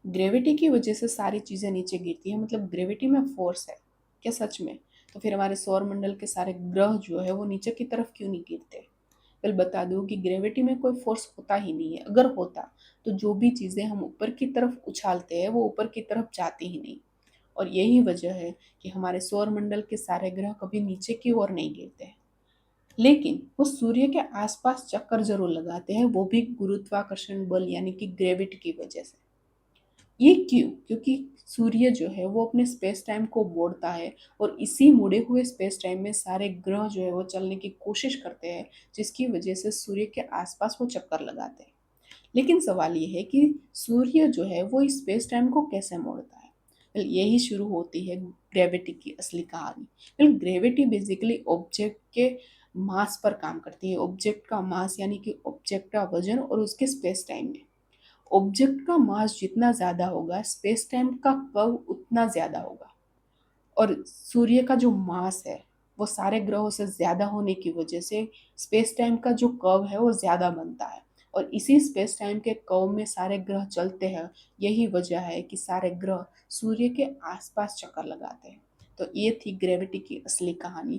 Gravity की वजह से सारी चीज़ें नीचे गिरती हैं, मतलब ग्रेविटी में फोर्स है क्या सच में? तो फिर हमारे सौर मंडल के सारे ग्रह जो है वो नीचे की तरफ क्यों नहीं गिरते? वेल बता दूं कि ग्रेविटी में कोई फोर्स होता ही नहीं है। अगर होता तो जो भी चीज़ें हम ऊपर की तरफ उछालते हैं वो ऊपर की तरफ जाती ही नहीं। और यही वजह है कि हमारे सौर मंडल के सारे ग्रह कभी नीचे की ओर नहीं गिरते हैं, लेकिन वो सूर्य के आसपास चक्कर जरूर लगाते हैं, वो भी गुरुत्वाकर्षण बल यानी कि ग्रेविटी की वजह से। ये क्यों? क्योंकि सूर्य जो है वो अपने स्पेस टाइम को मोड़ता है, और इसी मुड़े हुए स्पेस टाइम में सारे ग्रह जो है वो चलने की कोशिश करते हैं, जिसकी वजह से सूर्य के आसपास वो चक्कर लगाते हैं। लेकिन सवाल ये है कि सूर्य जो है वो इस स्पेस टाइम को कैसे मोड़ता है? यही शुरू होती है ग्रेविटी की असली कहानी। ग्रेविटी बेसिकली ऑब्जेक्ट के मास पर काम करती है। ऑब्जेक्ट का मास यानी कि ऑब्जेक्ट का वजन और उसके स्पेस टाइम में। ऑब्जेक्ट का मास जितना ज्यादा होगा, स्पेस टाइम का कर्व उतना ज्यादा होगा। और सूर्य का जो मास है वो सारे ग्रहों से ज्यादा होने की वजह से स्पेस टाइम का जो कर्व है वो ज्यादा बनता है। और इसी स्पेस टाइम के कर्व में सारे ग्रह चलते हैं। यही वजह है कि सारे ग्रह सूर्य के आसपास चक्कर लगाते हैं। तो ये थी ग्रेविटी की असली कहानी।